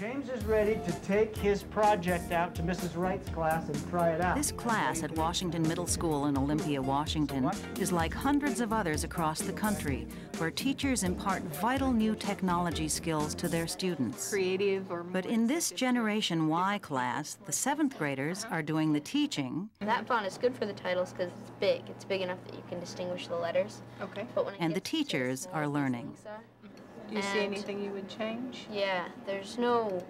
James is ready to take his project out to Mrs. Wright's class and try it out. This class at Washington Middle School in Olympia, Washington, is like hundreds of others across the country, where teachers impart vital new technology skills to their students. But in this Generation Y class, the 7th graders are doing the teaching. That font is good for the titles because it's big. It's big enough that you can distinguish the letters. Okay. And the teachers are learning. Do you see anything you would change? Yeah, there's no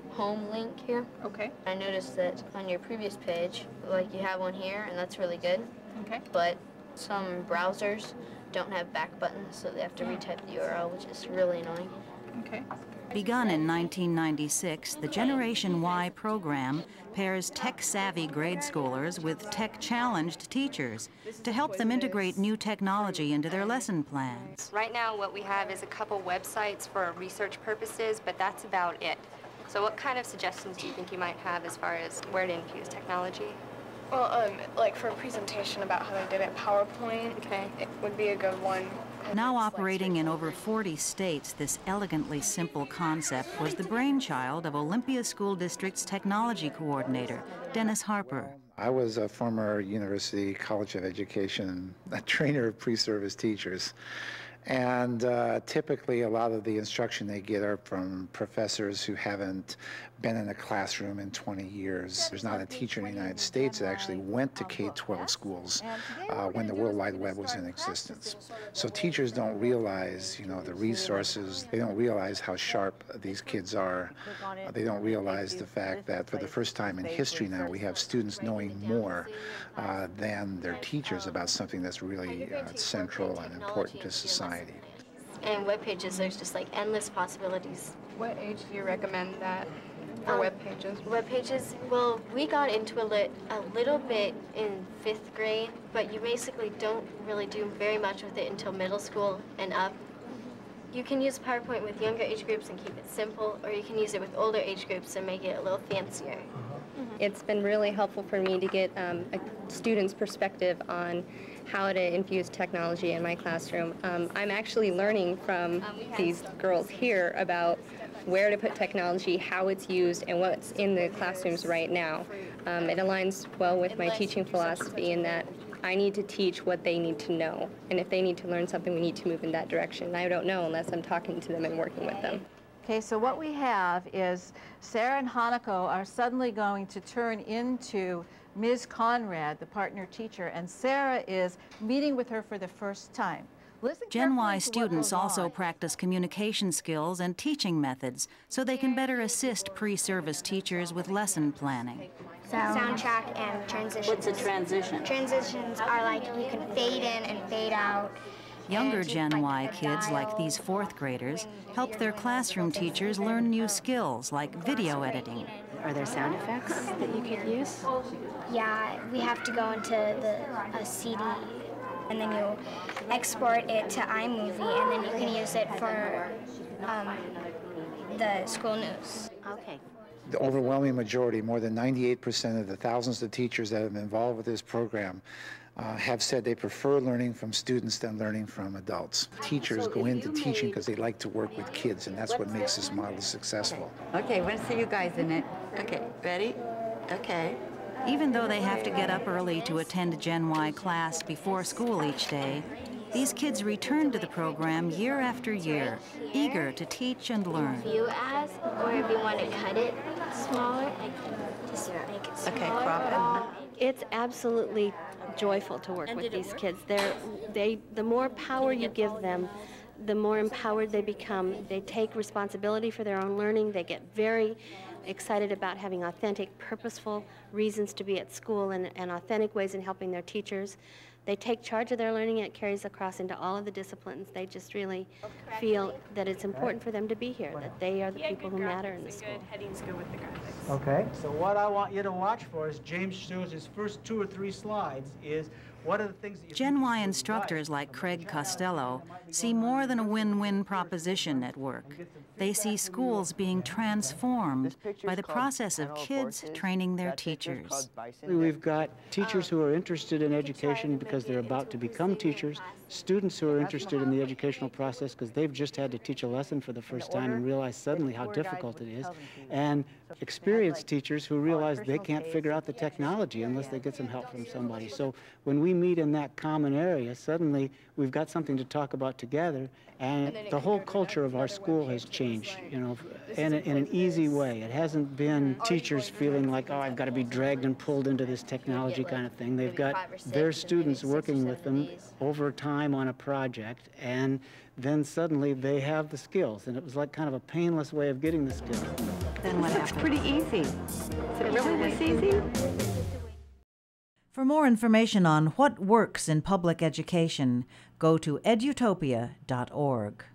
home link here. Okay. I noticed that on your previous page, like you have one here, and that's really good. Okay. But some browsers don't have back buttons, so they have to retype the URL, which is really annoying. Okay. Begun in 1996, the Generation Y program pairs tech-savvy grade schoolers with tech-challenged teachers to help them integrate new technology into their lesson plans. Right now, what we have is a couple websites for research purposes, but that's about it. So what kind of suggestions do you think you might have as far as where to infuse technology? Well, like for a presentation about how they did it, PowerPoint, okay, it would be a good one. Now operating in over 40 states, this elegantly simple concept was the brainchild of Olympia School District's technology coordinator, Dennis Harper. I was a former University College of Education trainer of pre-service teachers. And typically a lot of the instruction they get are from professors who haven't been in a classroom in 20 years. There's not a teacher in the United States that actually went to K-12 schools when the World Wide Web was in existence. So teachers don't realize, you know, the resources. They don't realize how sharp these kids are. They don't realize the fact that for the first time in history now, we have students knowing more than their teachers about something that's really central and important to society. And web pages, there's just like endless possibilities. What age do you recommend that for web pages? Web pages, well, we got into a little bit in 5th grade, but you basically don't really do very much with it until middle school and up. You can use PowerPoint with younger age groups and keep it simple, or you can use it with older age groups and make it a little fancier. It's been really helpful for me to get a student's perspective on how to infuse technology in my classroom. I'm actually learning from these girls here about where to put technology, how it's used, and what's in the classrooms right now. It aligns well with my teaching philosophy in that I need to teach what they need to know. And if they need to learn something, we need to move in that direction. I don't know unless I'm talking to them and working with them. Okay, so what we have is Sarah and Hanako are suddenly going to turn into Ms. Conrad, the partner teacher, and Sarah is meeting with her for the first time. Gen Y students also practice communication skills and teaching methods so they can better assist pre-service teachers with lesson planning. Soundtrack and transitions. What's a transition? Transitions are like you can fade in and fade out. Younger Gen Y kids, like these 4th graders, help their classroom teachers learn new skills like video editing. Are there sound effects that you could use? Yeah, we have to go into a CD, and then you export it to iMovie, and then you can use it for the school news. Okay. The overwhelming majority, more than 98% of the thousands of teachers that have been involved with this program have said they prefer learning from students than learning from adults. Teachers go into teaching because they like to work with kids, and that's what makes this model successful. Okay, want to see you guys in it. Okay, ready? Okay. Even though they have to get up early to attend Gen Y class before school each day, these kids return to the program year after year, eager to teach and learn. View as, or if you want to cut it smaller, just make it smaller. Okay, crop it. It's absolutely joyful to work with these kids. The more power you give them, the more empowered they become. They take responsibility for their own learning. They get very excited about having authentic, purposeful reasons to be at school and authentic ways in helping their teachers. They take charge of their learning, and it carries across into all of the disciplines. They just really feel that it's important for them to be here, that they are the people who matter in the school. Heading's good with the graphics. Okay, so what I want you to watch for is James shows his first 2 or 3 slides is what are the things that you Gen Y instructors like Craig Costello see more than a win-win proposition at work. They see schools being transformed by the process of kids training their teachers. We've got teachers who are interested in education because they're about to become teachers, students who are interested in the educational process because they've just had to teach a lesson for the first time and realize suddenly how difficult it is, and experienced teachers who realize they can't figure out the technology unless they get some help from somebody. So when we meet in that common area, suddenly we've got something to talk about together, and the whole culture of our school has changed, you know, in an easy way. It hasn't been teachers feeling like, oh, I've got to be dragged and pulled into this technology kind of thing. They've got their students working with them over time on a project, and then suddenly they have the skills, and it was like kind of a painless way of getting the skills. Then what happens? It's pretty easy. Is it really this easy? For more information on what works in public education, go to edutopia.org.